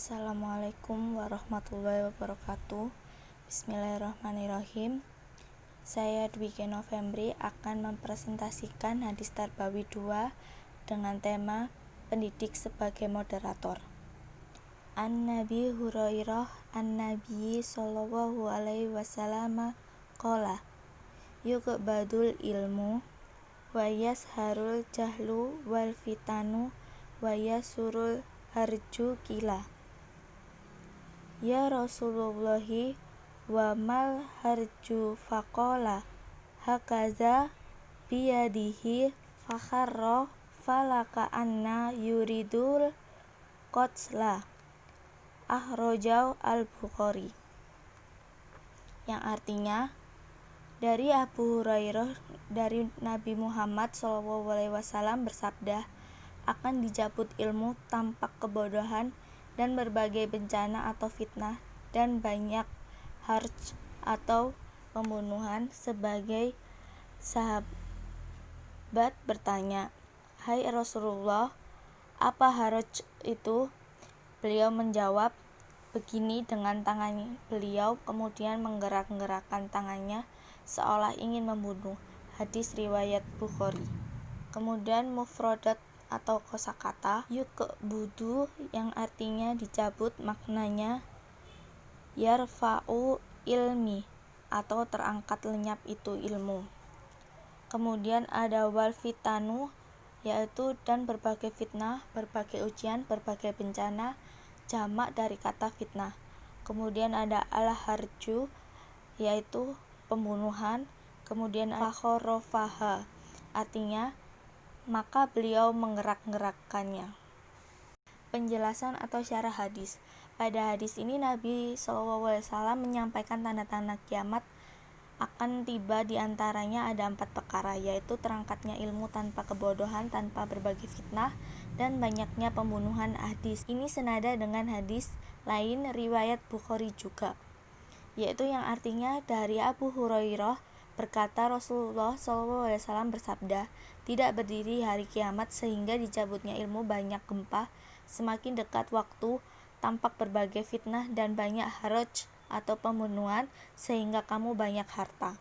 Assalamualaikum warahmatullahi wabarakatuh. Bismillahirrahmanirrahim. Saya Dwiki Novembri akan mempresentasikan hadis Tarbawi 2 dengan tema pendidik sebagai moderator. An-Nabi Hurairah An-Nabi sallallahu alaihi wasallam qala yuqbadul ilmu wa yasharul jahlu wal fitanu wa yasurul harju kila. Ya Rasulullahi wa mal harju faqala hakaza biyadihi fakharra falaka anna yuridul qotla ahrojau al-Bukhari, yang artinya dari Abu Hurairah dari Nabi Muhammad SAW bersabda, akan dicabut ilmu, tampak kebodohan, dan berbagai bencana atau fitnah, dan banyak harj atau pembunuhan. Sebagai sahabat bertanya, "Hai Rasulullah, apa harj itu?" Beliau menjawab begini dengan tangannya. Beliau kemudian menggerak-gerakkan tangannya seolah ingin membunuh. Hadis riwayat Bukhari. Kemudian mufradat atau kosakata yuqbudu yang artinya dicabut, maknanya yarfa'u ilmi atau terangkat lenyap itu ilmu. Kemudian ada wal fitanu, yaitu dan berbagai fitnah, berbagai ujian, berbagai bencana, jamak dari kata fitnah. Kemudian ada al-harju, yaitu pembunuhan. Kemudian fakhorofaha, artinya maka beliau menggerak-gerakkannya. Penjelasan atau syarah hadis. Pada hadis ini Nabi SAW menyampaikan tanda-tanda kiamat akan tiba, di antaranya ada 4 perkara, yaitu terangkatnya ilmu tanpa kebodohan, tanpa berbagai fitnah, dan banyaknya pembunuhan. Hadis ini senada dengan hadis lain riwayat Bukhari juga, yaitu yang artinya dari Abu Hurairah berkata, Rasulullah SAW bersabda, tidak berdiri hari kiamat sehingga dicabutnya ilmu, banyak gempa, semakin dekat waktu, tampak berbagai fitnah, dan banyak haraj atau pembunuhan, sehingga kamu banyak harta.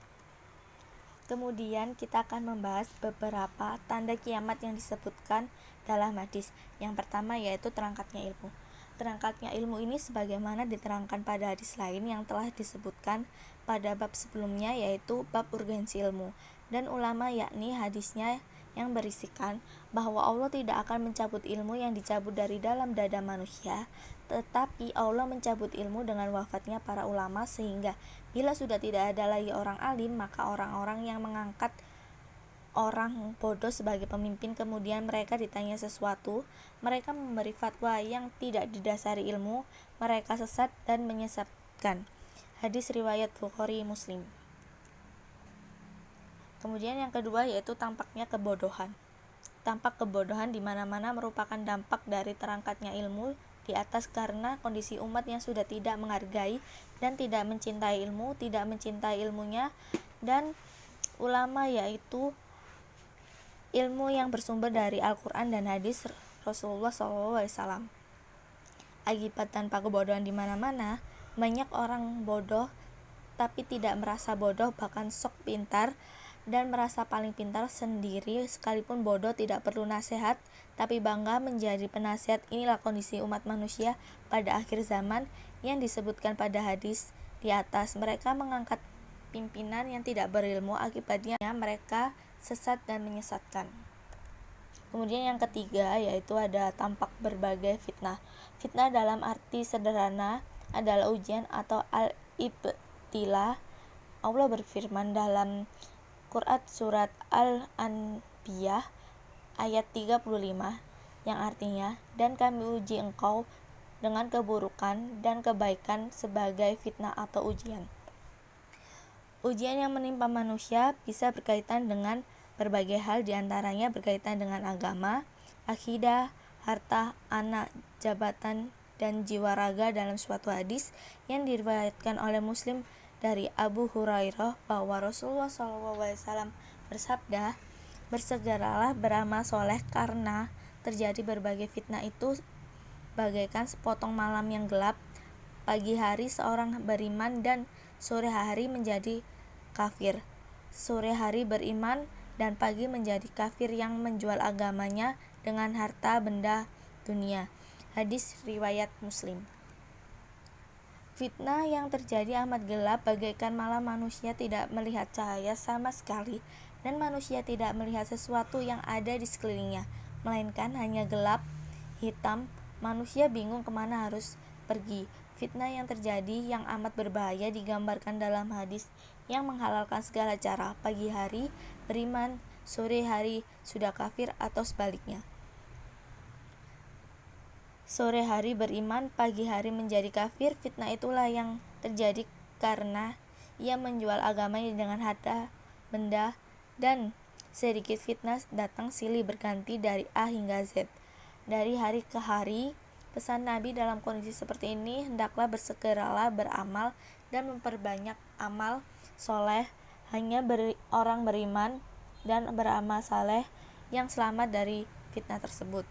Kemudian kita akan membahas beberapa tanda kiamat yang disebutkan dalam hadis. Yang pertama yaitu terangkatnya ilmu. Terangkatnya ilmu ini sebagaimana diterangkan pada hadis lain yang telah disebutkan pada bab sebelumnya, yaitu bab urgensi ilmu. Dan ulama yakni hadisnya yang berisikan bahwa Allah tidak akan mencabut ilmu yang dicabut dari dalam dada manusia, tetapi Allah mencabut ilmu dengan wafatnya para ulama, sehingga bila sudah tidak ada lagi orang alim, maka orang-orang yang mengangkat orang bodoh sebagai pemimpin, kemudian mereka ditanya sesuatu, mereka memberi fatwa yang tidak didasari ilmu, mereka sesat dan menyesatkan. Hadis riwayat Bukhari Muslim. Kemudian yang kedua yaitu tampaknya kebodohan. Tampak kebodohan di mana-mana merupakan dampak dari terangkatnya ilmu di atas, karena kondisi umat yang sudah tidak menghargai dan tidak mencintai ilmu, tidak mencintai ilmunya, dan ulama yaitu ilmu yang bersumber dari Al-Quran dan hadis Rasulullah SAW. Akibat tanpa kebodohan di mana-mana, banyak orang bodoh tapi tidak merasa bodoh, bahkan sok pintar dan merasa paling pintar sendiri, sekalipun bodoh tidak perlu nasihat tapi bangga menjadi penasihat. Inilah kondisi umat manusia pada akhir zaman yang disebutkan pada hadis di atas. Mereka mengangkat pimpinan yang tidak berilmu, akibatnya mereka sesat dan menyesatkan. Kemudian yang ketiga yaitu ada tampak berbagai fitnah. Fitnah dalam arti sederhana adalah ujian atau al-ibtilah. Allah berfirman dalam Quran surat Al-Anbiya ayat 35 yang artinya, dan kami uji engkau dengan keburukan dan kebaikan sebagai fitnah atau ujian. Ujian yang menimpa manusia bisa berkaitan dengan berbagai hal, diantaranya berkaitan dengan agama, akidah, harta, anak, jabatan, dan jiwa raga. Dalam suatu hadis yang diriwayatkan oleh Muslim dari Abu Hurairah bahwa Rasulullah SAW bersabda, bersegeralah beramal soleh karena terjadi berbagai fitnah itu bagaikan sepotong malam yang gelap. Pagi hari seorang beriman dan sore hari menjadi kafir. Sore hari beriman dan pagi menjadi kafir yang menjual agamanya dengan harta benda dunia. Hadis riwayat Muslim. Fitnah yang terjadi amat gelap, bagaikan malam manusia tidak melihat cahaya sama sekali, dan manusia tidak melihat sesuatu yang ada di sekelilingnya, melainkan hanya gelap, hitam. Manusia bingung kemana harus pergi. Fitnah yang terjadi yang amat berbahaya digambarkan dalam hadis yang menghalalkan segala cara. Pagi hari beriman, sore hari sudah kafir, atau sebaliknya. Sore hari beriman, pagi hari menjadi kafir. Fitnah itulah yang terjadi karena ia menjual agamanya dengan harta benda, dan sedikit fitnah datang silih berganti dari A hingga Z. Dari hari ke hari, pesan Nabi dalam kondisi seperti ini, hendaklah bersegeralah beramal dan memperbanyak amal soleh. Hanya orang beriman dan beramal saleh yang selamat dari fitnah tersebut.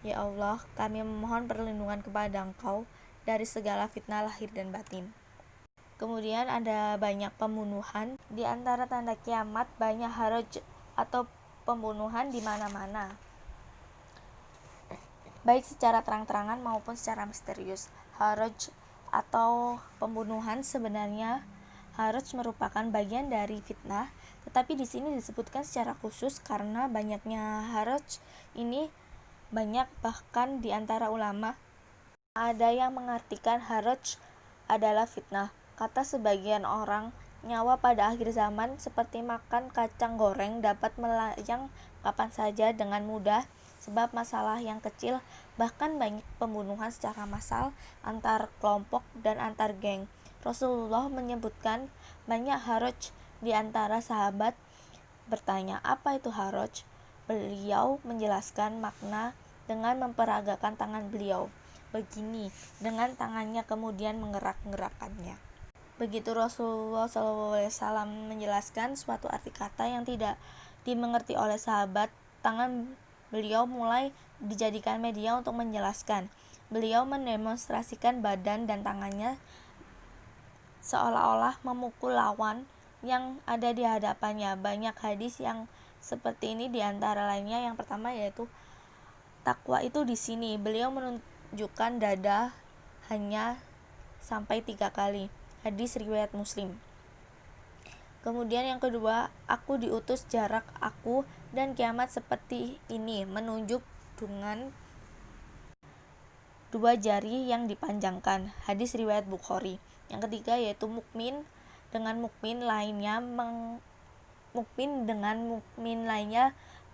Ya Allah, kami memohon perlindungan kepada Engkau dari segala fitnah lahir dan batin. Kemudian ada banyak pembunuhan. Di antara tanda kiamat banyak haraj atau pembunuhan di mana-mana, baik secara terang-terangan maupun secara misterius. Haraj atau pembunuhan sebenarnya haraj merupakan bagian dari fitnah, tetapi di sini disebutkan secara khusus karena banyaknya haraj ini banyak, bahkan di antara ulama ada yang mengartikan haraj adalah fitnah. Kata sebagian orang, nyawa pada akhir zaman seperti makan kacang goreng, dapat melayang kapan saja dengan mudah sebab masalah yang kecil. Bahkan banyak pembunuhan secara massal antar kelompok dan antar geng. Rasulullah menyebutkan banyak haraj. Di antara sahabat bertanya, apa itu haraj? Beliau menjelaskan makna dengan memperagakan tangan beliau begini, dengan tangannya kemudian menggerak-gerakkannya. Begitu Rasulullah SAW menjelaskan suatu arti kata yang tidak dimengerti oleh sahabat, tangan beliau mulai dijadikan media untuk menjelaskan. Beliau mendemonstrasikan badan dan tangannya seolah-olah memukul lawan yang ada di hadapannya. Banyak hadis yang seperti ini, di antara lainnya yang pertama yaitu takwa itu di sini. Beliau menunjukkan dada hanya sampai 3 kali. Hadis riwayat Muslim. Kemudian yang kedua, aku diutus jarak aku dan kiamat seperti ini, menunjuk dengan 2 jari yang dipanjangkan. Hadis riwayat Bukhari. Yang ketiga yaitu mukmin dengan mukmin lainnya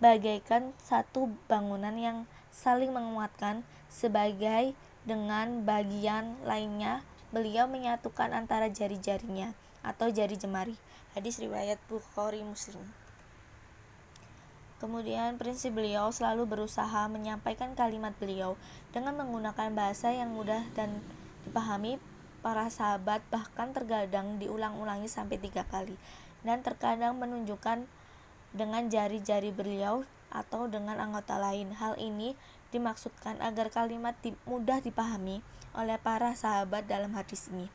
bagaikan satu bangunan yang saling menguatkan. Sebagai dengan bagian lainnya, beliau menyatukan antara jari-jarinya atau jari jemari. Hadis riwayat Bukhari Muslim. Kemudian prinsip beliau selalu berusaha menyampaikan kalimat beliau dengan menggunakan bahasa yang mudah dan dipahami para sahabat, bahkan terkadang diulang-ulangi sampai 3 kali, dan terkadang menunjukkan dengan jari-jari beliau atau dengan anggota lain. Hal ini dimaksudkan agar kalimat mudah dipahami oleh para sahabat. Dalam hadis ini,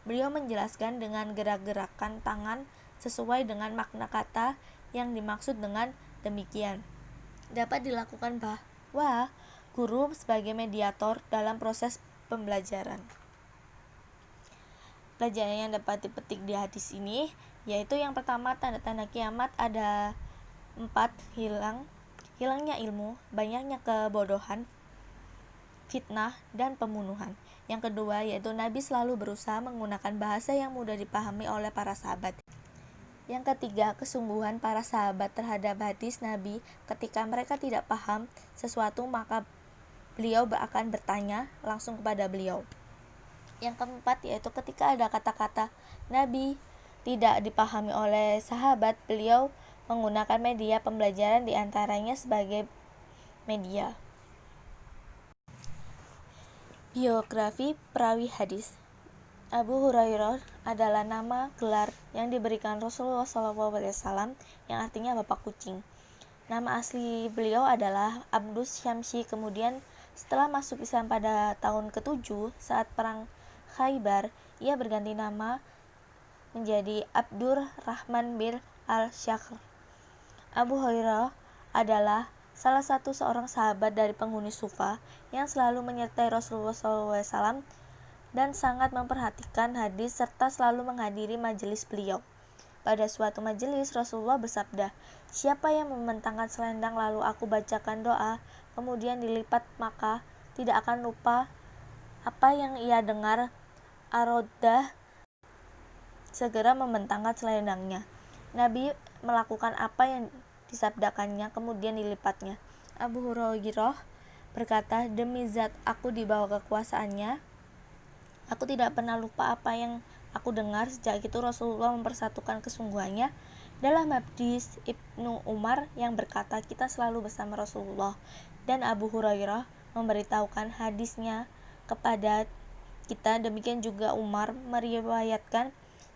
beliau menjelaskan dengan gerak-gerakan tangan sesuai dengan makna kata yang dimaksud dengan demikian. Dapat dilakukan bahwa guru sebagai mediator dalam proses pembelajaran. Pelajaran yang dapat dipetik di hadis ini yaitu yang pertama, tanda-tanda kiamat ada 4. Hilangnya ilmu, banyaknya kebodohan, fitnah, dan pembunuhan. Yang kedua yaitu Nabi selalu berusaha menggunakan bahasa yang mudah dipahami oleh para sahabat. Yang ketiga, kesungguhan para sahabat terhadap hadis Nabi. Ketika mereka tidak paham sesuatu, maka beliau akan bertanya langsung kepada beliau. Yang keempat yaitu ketika ada kata-kata Nabi tidak dipahami oleh sahabat, beliau menggunakan media pembelajaran, diantaranya sebagai media. Biografi perawi hadis. Abu Hurairah adalah nama gelar yang diberikan Rasulullah SAW yang artinya bapak kucing. Nama asli beliau adalah Abdus Syamsi, kemudian Setelah masuk Islam pada tahun ke-7 saat perang Khaybar, ia berganti nama menjadi Abdurrahman bin al-Shakhr. Abu Hurairah adalah salah satu seorang sahabat dari penghuni Sufa yang selalu menyertai Rasulullah SAW dan sangat memperhatikan hadis serta selalu menghadiri majelis beliau. Pada suatu majelis, Rasulullah bersabda, "Siapa yang membentangkan selendang lalu aku bacakan doa, kemudian dilipat, maka tidak akan lupa apa yang ia dengar." Ar-Roddah segera membentangkan selendangnya. Nabi melakukan apa yang disabdakannya, kemudian dilipatnya. Abu Hurairah berkata, "Demi zat aku di bawah kekuasaannya, aku tidak pernah lupa apa yang aku dengar." Sejak itu Rasulullah mempersatukan kesungguhannya. Dalam hadis Ibnu Umar yang berkata, "Kita selalu bersama Rasulullah," dan Abu Hurairah memberitahukan hadisnya kepada kita. Demikian juga Umar meriwayatkan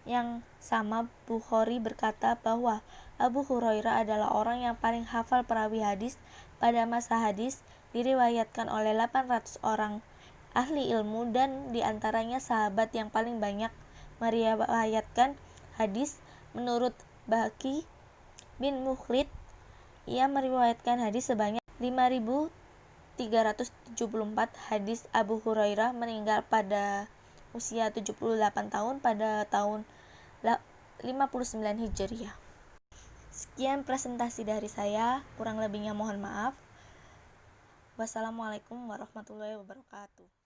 yang sama. Bukhari berkata bahwa Abu Hurairah adalah orang yang paling hafal perawi hadis pada masa hadis diriwayatkan oleh 800 orang ahli ilmu, dan diantaranya sahabat yang paling banyak meriwayatkan hadis. Menurut Baqi bin Mukhlid, ia meriwayatkan hadis sebanyak 5.374 hadis. Abu Hurairah meninggal pada usia 78 tahun pada tahun 59 Hijriah. Sekian presentasi dari saya, kurang lebihnya mohon maaf. Wassalamualaikum warahmatullahi wabarakatuh.